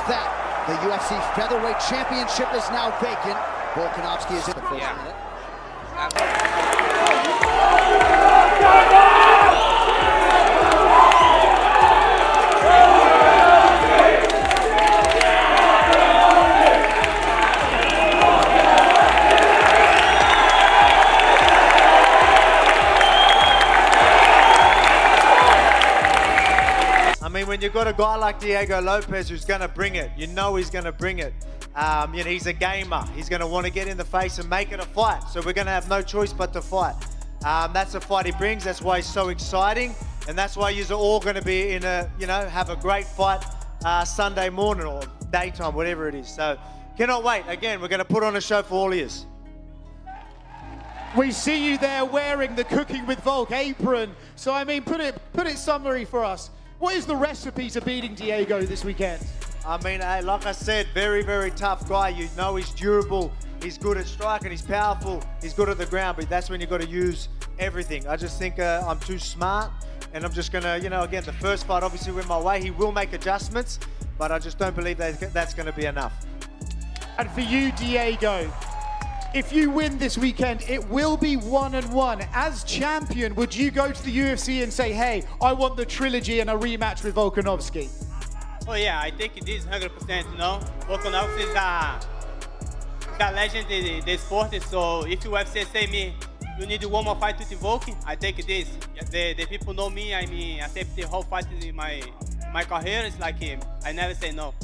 with that, the UFC featherweight championship is now vacant. Volkanovski is in the first minute. I mean, when you've got a guy like Diego Lopes who's going to bring it, you know he's going to bring it. You know, he's a gamer. He's going to want to get in the face and make it a fight. So we're going to have no choice but to fight. That's the fight he brings. That's why he's so exciting. And that's why you're all going to be in a, you know, have a great fight Sunday morning or daytime, whatever it is. So cannot wait. Again, we're going to put on a show for all ears. We see you there wearing the Cooking with Volk apron. So, I mean, put it summary for us. What is the recipe to beating Diego this weekend? I mean, hey, like I said, very, very tough guy. You know he's durable, he's good at striking, he's powerful, he's good at the ground, but that's when you've got to use everything. I just think I'm too smart, and I'm just going to, you know, again, the first fight obviously went my way. He will make adjustments, but I just don't believe that's going to be enough. And for you, Diego, if you win this weekend, it will be 1-1. As champion, would you go to the UFC and say, hey, I want the trilogy and a rematch with Volkanovski? Oh yeah, I think it is 100%, you know. Volkanovski is a legend in the sport, so if UFC say me, you need one more fight with Volk, I take this. The people know me, I mean, I accept the whole fight in my career, it's like I never say no.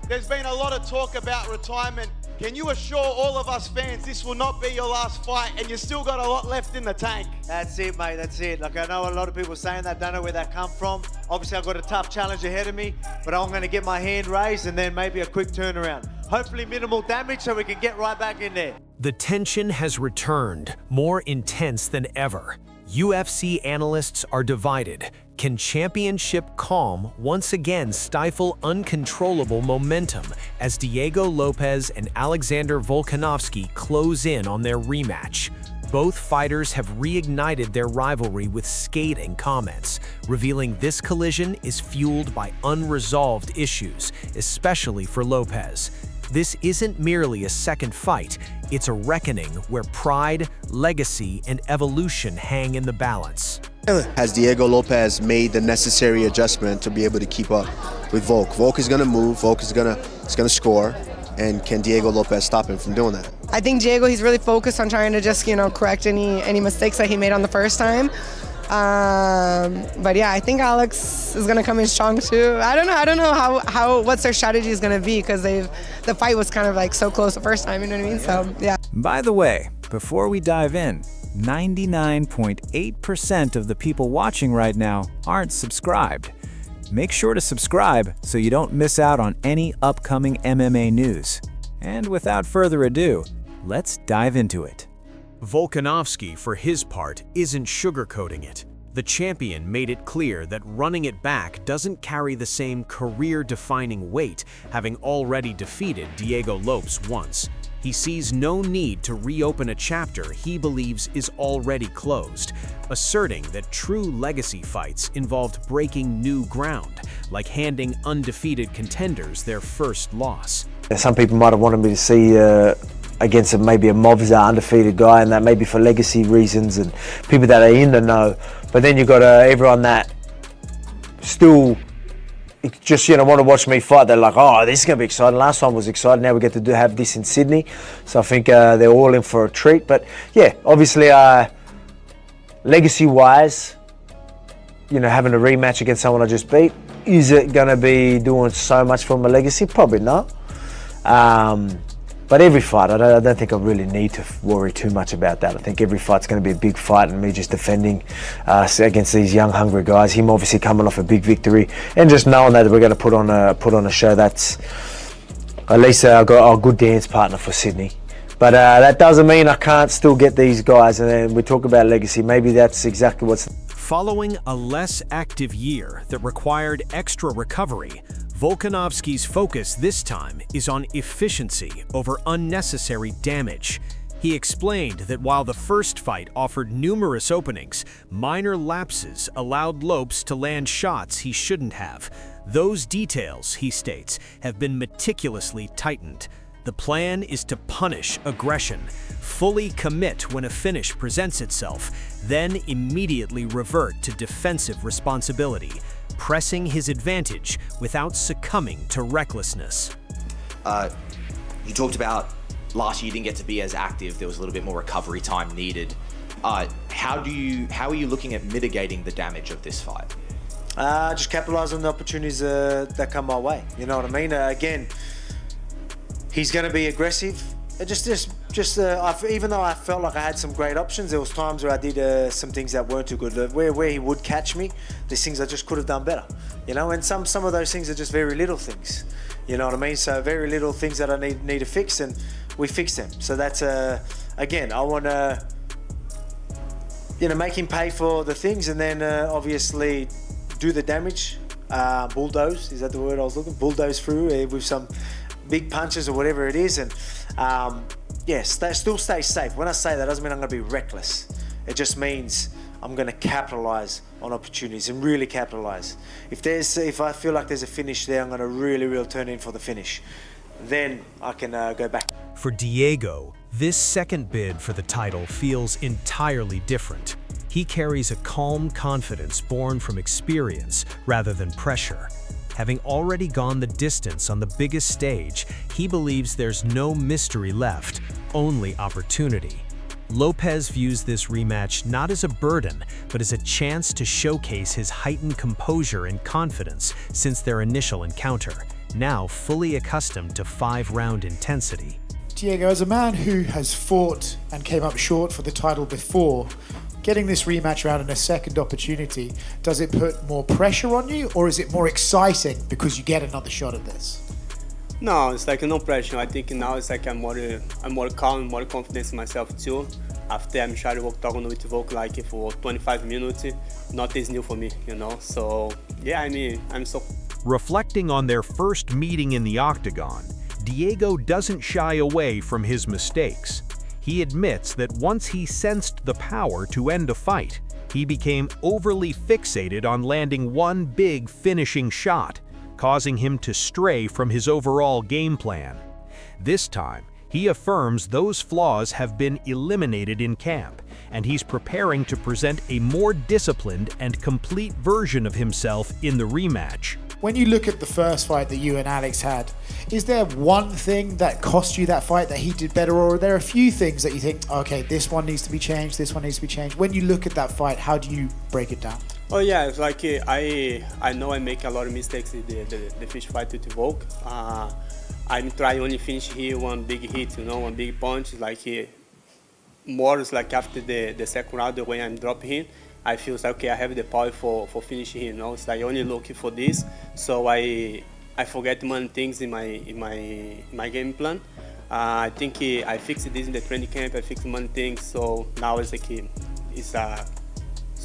There's been a lot of talk about retirement. Can you assure all of us fans this will not be your last fight and you've still got a lot left in the tank? That's it, mate, that's it. Like, I know a lot of people saying that, don't know where that come from. Obviously, I've got a tough challenge ahead of me, but I'm going to get my hand raised and then maybe a quick turnaround. Hopefully minimal damage so we can get right back in there. The tension has returned, more intense than ever. UFC analysts are divided. Can championship calm once again stifle uncontrollable momentum as Diego Lopes and Alexander Volkanovski close in on their rematch? Both fighters have reignited their rivalry with scathing comments, revealing this collision is fueled by unresolved issues, especially for Lopez. This isn't merely a second fight, it's a reckoning where pride, legacy, and evolution hang in the balance. Has Diego Lopes made the necessary adjustment to be able to keep up with Volk? Volk is going to move, Volk is going to score, and can Diego Lopes stop him from doing that? I think Diego, he's really focused on trying to just, you know, correct any mistakes that he made on the first time. But yeah, I think Alex is gonna come in strong too. I don't know how what's their strategy is gonna be, because the fight was kind of like so close the first time, you know what I mean? So yeah. By the way, before we dive in, 99.8% of the people watching right now aren't subscribed. Make sure to subscribe so you don't miss out on any upcoming MMA news. And without further ado, let's dive into it. Volkanovski, for his part, isn't sugarcoating it. The champion made it clear that running it back doesn't carry the same career-defining weight, having already defeated Diego Lopes once. He sees no need to reopen a chapter he believes is already closed, asserting that true legacy fights involved breaking new ground, like handing undefeated contenders their first loss. Some people might have wanted me to see against maybe a Movza undefeated guy, and that maybe for legacy reasons and people that are in the know. But then you've got everyone that still just, you know, want to watch me fight. They're like, oh, this is going to be exciting. Last time was exciting. Now we get to have this in Sydney. So I think they're all in for a treat. But yeah, obviously legacy-wise, you know, having a rematch against someone I just beat, is it going to be doing so much for my legacy? Probably not. But every fight, I don't think I really need to worry too much about that. I think every fight's going to be a big fight, and me just defending against these young, hungry guys. Him obviously coming off a big victory, and just knowing that we're going to put on a show that's at least I've got a good dance partner for Sydney. But that doesn't mean I can't still get these guys. And then we talk about legacy. Maybe that's exactly what's. Following a less active year that required extra recovery, Volkanovski's focus this time is on efficiency over unnecessary damage. He explained that while the first fight offered numerous openings, minor lapses allowed Lopes to land shots he shouldn't have. Those details, he states, have been meticulously tightened. The plan is to punish aggression, fully commit when a finish presents itself, then immediately revert to defensive responsibility, pressing his advantage without succumbing to recklessness. You talked about last year you didn't get to be as active. There was a little bit more recovery time needed. How are you looking at mitigating the damage of this fight? Just capitalize on the opportunities that come my way. You know what I mean? Again, he's going to be aggressive. Even though I felt like I had some great options, there was times where I did some things that weren't too good. Where he would catch me, there's things I just could have done better. You know, and some of those things are just very little things. You know what I mean? So very little things that I need to fix, and we fix them. So that's again, I want to make him pay for the things, and then obviously do the damage. Bulldoze, is that the word I was looking? Bulldoze through with some big punches or whatever it is, and still stay safe. When I say that, doesn't mean I'm going to be reckless. It just means I'm going to capitalize on opportunities and really capitalize. If I feel like there's a finish there, I'm going to really turn in for the finish. Then I can go back. For Diego, this second bid for the title feels entirely different. He carries a calm confidence born from experience rather than pressure. Having already gone the distance on the biggest stage, he believes there's no mystery left, only opportunity. Lopez views this rematch not as a burden, but as a chance to showcase his heightened composure and confidence since their initial encounter, now fully accustomed to 5-round intensity. Diego, as a man who has fought and came up short for the title before, getting this rematch round and a second opportunity, does it put more pressure on you, or is it more exciting because you get another shot at this? No, it's like no pressure. I think now it's like I'm more calm, more confident in myself too. After I'm trying to octagon with Volk like for 25 minutes, not is new for me, you know. So yeah, I mean, I'm so. Reflecting on their first meeting in the octagon, Diego doesn't shy away from his mistakes. He admits that once he sensed the power to end a fight, he became overly fixated on landing one big finishing shot, causing him to stray from his overall game plan. This time, he affirms those flaws have been eliminated in camp, and he's preparing to present a more disciplined and complete version of himself in the rematch. When you look at the first fight that you and Alex had, is there one thing that cost you that fight that he did better, or are there a few things that you think, okay, this one needs to be changed, this one needs to be changed? When you look at that fight, how do you break it down? Oh yeah, it's like I know I make a lot of mistakes in the fish fight with Volk. I'm trying only finish here one big hit, you know, one big punch. Like more is like after the second round when I'm dropping him, I feel like okay, I have the power for finishing him. You know, it's like only looking for this, so I forget many things in my game plan. I think I fixed this in the training camp. I fixed many things, so now it's like it's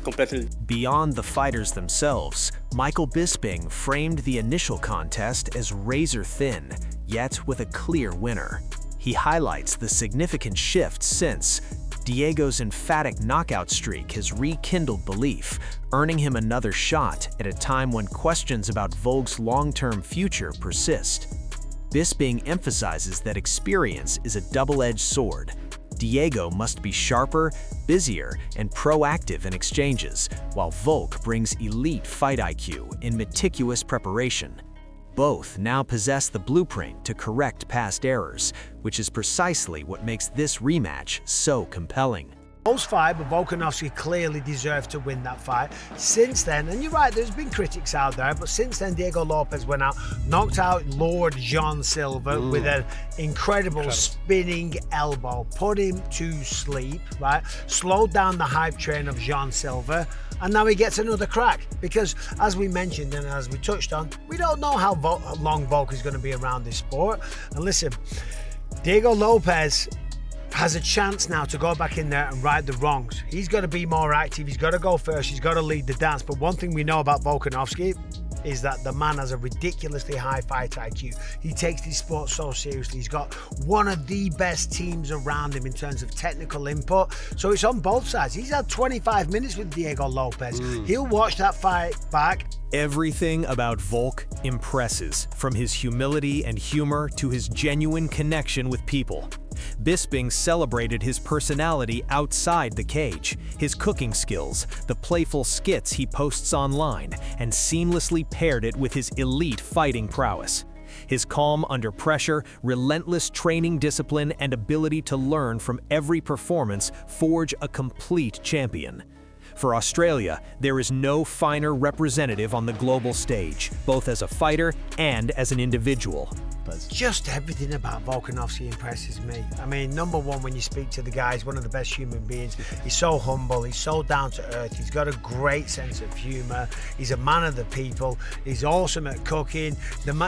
completely. Beyond the fighters themselves, Michael Bisping framed the initial contest as razor-thin, yet with a clear winner. He highlights the significant shift since Diego's emphatic knockout streak has rekindled belief, earning him another shot at a time when questions about Volk's long-term future persist. Bisping emphasizes that experience is a double-edged sword. Diego must be sharper, busier, and proactive in exchanges, while Volk brings elite fight IQ and meticulous preparation. Both now possess the blueprint to correct past errors, which is precisely what makes this rematch so compelling. Close fight, but Volkanovski clearly deserved to win that fight. Since then, and you're right, there's been critics out there, but since then Diego Lopes went out, knocked out Lord John Silver with an incredible spinning elbow, put him to sleep, right? Slowed down the hype train of John Silver, and now he gets another crack. Because as we mentioned and as we touched on, we don't know how long Volk is going to be around this sport. And listen, Diego Lopes has a chance now to go back in there and right the wrongs. He's got to be more active, he's got to go first, he's got to lead the dance. But one thing we know about Volkanovski, is that the man has a ridiculously high fight IQ. He takes his sport so seriously. He's got one of the best teams around him in terms of technical input. So it's on both sides. He's had 25 minutes with Diego Lopez. He'll watch that fight back. Everything about Volk impresses, from his humility and humor to his genuine connection with people. Bisping celebrated his personality outside the cage, his cooking skills, the playful skits he posts online, and seamlessly paired it with his elite fighting prowess. His calm under pressure, relentless training discipline, and ability to learn from every performance forge a complete champion. For Australia, there is no finer representative on the global stage, both as a fighter and as an individual. Just everything about Volkanovski impresses me. I mean, number one, when you speak to the guy, he's one of the best human beings. He's so humble, he's so down to earth, he's got a great sense of humor, he's a man of the people, he's awesome at cooking,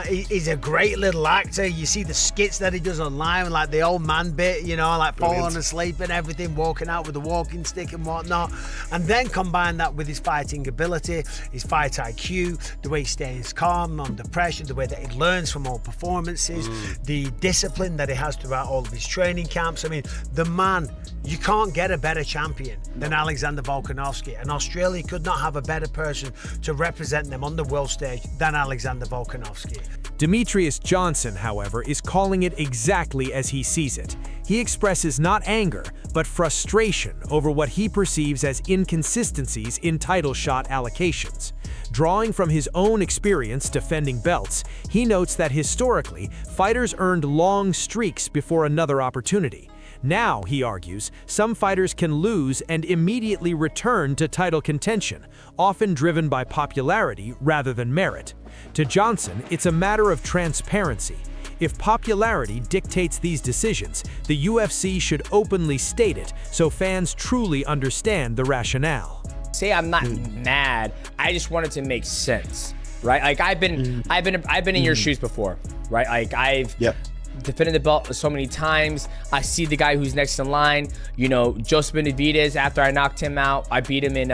he's a great little actor. You see the skits that he does online, like the old man bit, you know, like falling asleep and everything, walking out with a walking stick and whatnot. And then combine that with his fighting ability, his fight IQ, the way he stays calm under pressure, the way that he learns from all performances, the discipline that he has throughout all of his training camps. I mean, the man, you can't get a better champion than Alexander Volkanovski, and Australia could not have a better person to represent them on the world stage than Alexander Volkanovski. Demetrius Johnson, however, is calling it exactly as he sees it. He expresses not anger, but frustration over what he perceives as inconsistencies in title shot allocations. Drawing from his own experience defending belts, he notes that historically, fighters earned long streaks before another opportunity. Now, he argues, some fighters can lose and immediately return to title contention, often driven by popularity rather than merit. To Johnson, it's a matter of transparency. If popularity dictates these decisions, the UFC should openly state it so fans truly understand the rationale. Say I'm not mad, I just want it to make sense, right? Like I've been in your shoes before, right? Like I've defended the belt so many times. I see the guy who's next in line, you know, Joseph Benavidez. After I knocked him out, I beat him in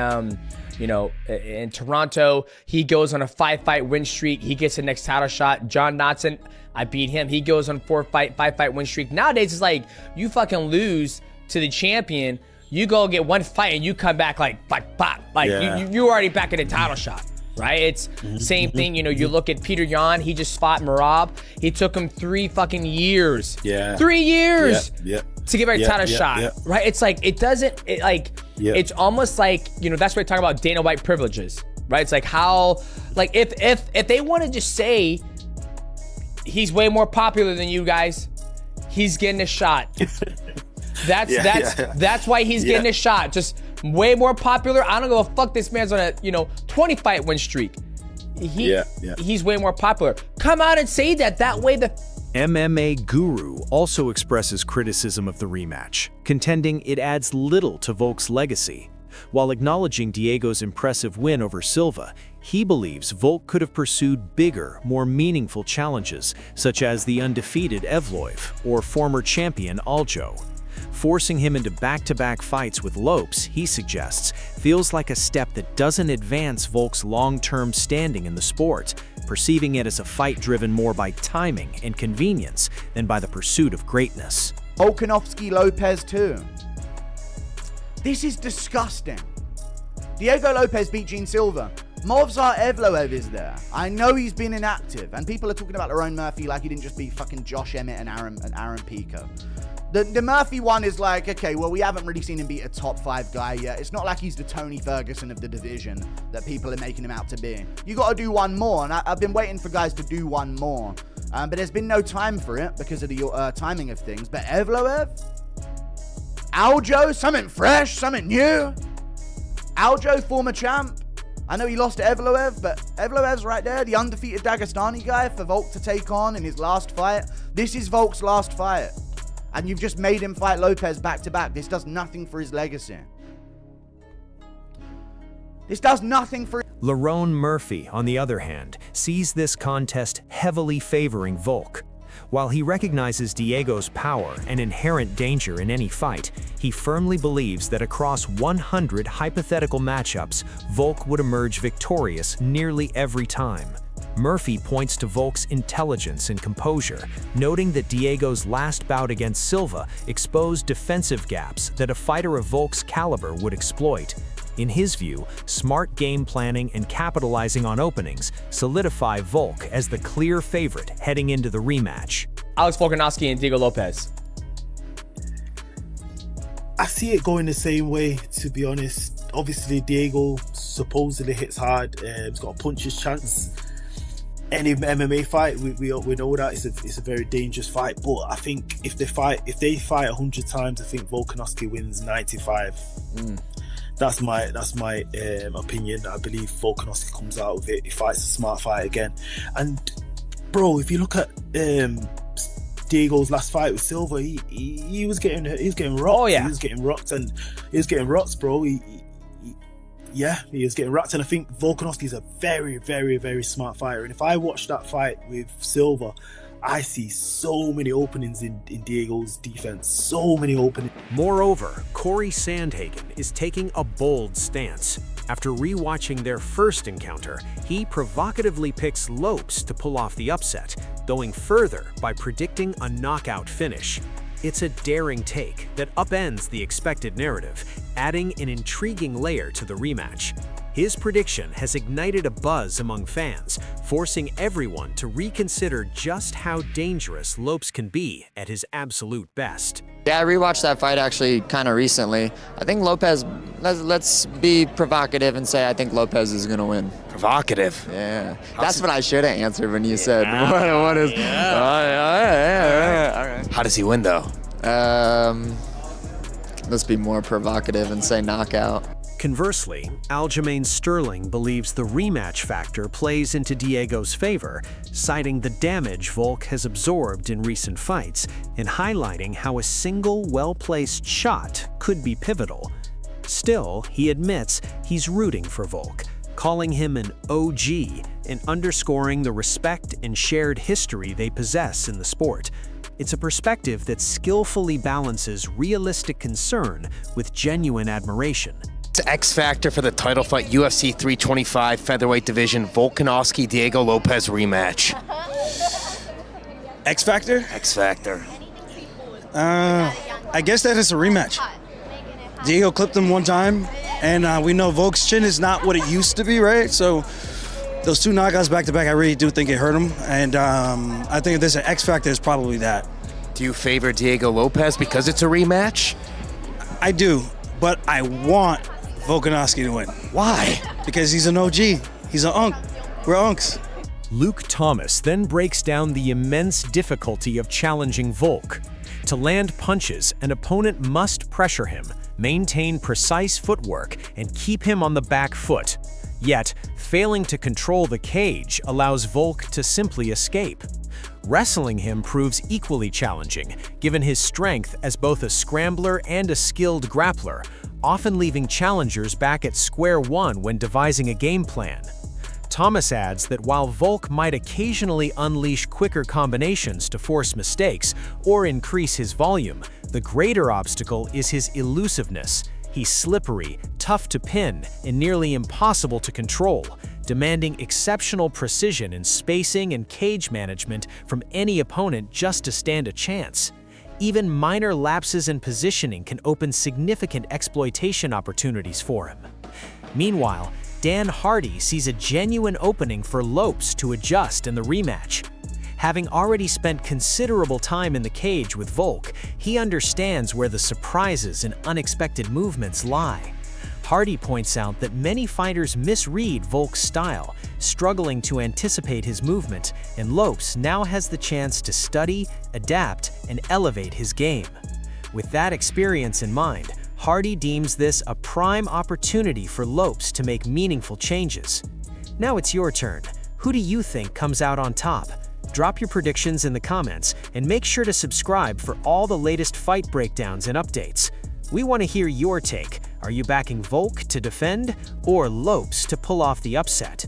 in Toronto. He goes on a 5-fight win streak. He gets the next title shot. John Dodson, I beat him. He goes on 5-fight win streak. Nowadays, it's like you fucking lose to the champion. You go get one fight and you come back like you're already back in the title shot, right? It's same thing. You know, you look at Peter Yan. He just fought Merab. He took him 3 fucking years. 3 years. To get back a title shot, right? It's like it's almost like, you know, that's why I talk about Dana White privileges, right? It's like how, like if they want to just say he's way more popular than you guys, he's getting a shot. That's why he's getting a shot. Just way more popular. I don't give a fuck. This man's on a 20-fight win streak. He's way more popular. Come out and say that. That way the MMA Guru also expresses criticism of the rematch, contending it adds little to Volk's legacy. While acknowledging Diego's impressive win over Silva, he believes Volk could have pursued bigger, more meaningful challenges, such as the undefeated Evloev or former champion Aljo. Forcing him into back-to-back fights with Lopes, he suggests, feels like a step that doesn't advance Volk's long-term standing in the sport, perceiving it as a fight driven more by timing and convenience than by the pursuit of greatness. Volkanovski Lopez too. This is disgusting. Diego Lopez beat Gene Silva. Movsar Evloev is there. I know he's been inactive, and people are talking about Lerone Murphy like he didn't just beat fucking Josh Emmett and Aaron Pico. The Murphy one is like, okay, well, we haven't really seen him beat a top 5 guy yet. It's not like he's the Tony Ferguson of the division that people are making him out to be. You got to do one more, and I've been waiting for guys to do one more. But there's been no time for it because of the timing of things. But Evloev? Aljo? Something fresh? Something new? Aljo, former champ? I know he lost to Evloev, but Evloev's right there, the undefeated Dagestani guy for Volk to take on in his last fight. This is Volk's last fight. And you've just made him fight Lopez back-to-back. This does nothing for his legacy. This does nothing for... Lerone Murphy, on the other hand, sees this contest heavily favoring Volk. While he recognizes Diego's power and inherent danger in any fight, he firmly believes that across 100 hypothetical matchups, Volk would emerge victorious nearly every time. Murphy points to Volk's intelligence and composure, noting that Diego's last bout against Silva exposed defensive gaps that a fighter of Volk's caliber would exploit. In his view, smart game planning and capitalizing on openings solidify Volk as the clear favorite heading into the rematch. Alex Volkanovski and Diego Lopez. I see it going the same way, to be honest. Obviously, Diego supposedly hits hard. He's got a puncher's chance. Any MMA fight, we know that it's a very dangerous fight. But I think if they fight 100 times, I think Volkanovski wins 95. That's my opinion. I believe Volkanovski comes out with it. He fights a smart fight again. And bro, if you look at Diego's last fight with Silva, he was getting rocked. Oh yeah, he was getting rocked, and he was getting rocked, bro. He was getting rocked, and I think Volkanovski is a very, very, very smart fighter. And if I watch that fight with Silva, I see so many openings in Diego's defense. So many openings. Moreover, Corey Sandhagen is taking a bold stance. After rewatching their first encounter, he provocatively picks Lopes to pull off the upset, going further by predicting a knockout finish. It's a daring take that upends the expected narrative, adding an intriguing layer to the rematch. His prediction has ignited a buzz among fans, forcing everyone to reconsider just how dangerous Lopes can be at his absolute best. Yeah, I rewatched that fight actually kind of recently. I think Lopez, let's be provocative and say I think Lopez is going to win. Provocative? Yeah. That's what I should have answered when you said what is... Yeah. All right. How does he win, though? Let's be more provocative and say knockout. Conversely, Aljamain Sterling believes the rematch factor plays into Diego's favor, citing the damage Volk has absorbed in recent fights and highlighting how a single well-placed shot could be pivotal. Still, he admits he's rooting for Volk, calling him an OG and underscoring the respect and shared history they possess in the sport. It's a perspective that skillfully balances realistic concern with genuine admiration. X factor for the title fight, UFC 325 featherweight division, Volkanovski Diego Lopez rematch. X factor? X factor. I guess that is a rematch. Diego clipped him one time, and we know Volk's chin is not what it used to be, right? So those two knockouts back to back, I really do think it hurt him, and I think if there's an X factor, it's probably that. Do you favor Diego Lopez because it's a rematch? I do, but I want Volkanovski to win. Why? Because he's an OG. He's an unk. We're unks. Luke Thomas then breaks down the immense difficulty of challenging Volk. To land punches, an opponent must pressure him, maintain precise footwork, and keep him on the back foot. Yet, failing to control the cage allows Volk to simply escape. Wrestling him proves equally challenging, given his strength as both a scrambler and a skilled grappler, often leaving challengers back at square one when devising a game plan. Thomas adds that while Volk might occasionally unleash quicker combinations to force mistakes or increase his volume, the greater obstacle is his elusiveness. He's slippery, tough to pin, and nearly impossible to control, demanding exceptional precision in spacing and cage management from any opponent just to stand a chance. Even minor lapses in positioning can open significant exploitation opportunities for him. Meanwhile, Dan Hardy sees a genuine opening for Lopes to adjust in the rematch. Having already spent considerable time in the cage with Volk, he understands where the surprises and unexpected movements lie. Hardy points out that many fighters misread Volk's style, struggling to anticipate his movement, and Lopes now has the chance to study, adapt, and elevate his game. With that experience in mind, Hardy deems this a prime opportunity for Lopes to make meaningful changes. Now it's your turn. Who do you think comes out on top? Drop your predictions in the comments and make sure to subscribe for all the latest fight breakdowns and updates. We want to hear your take. Are you backing Volk to defend or Lopes to pull off the upset?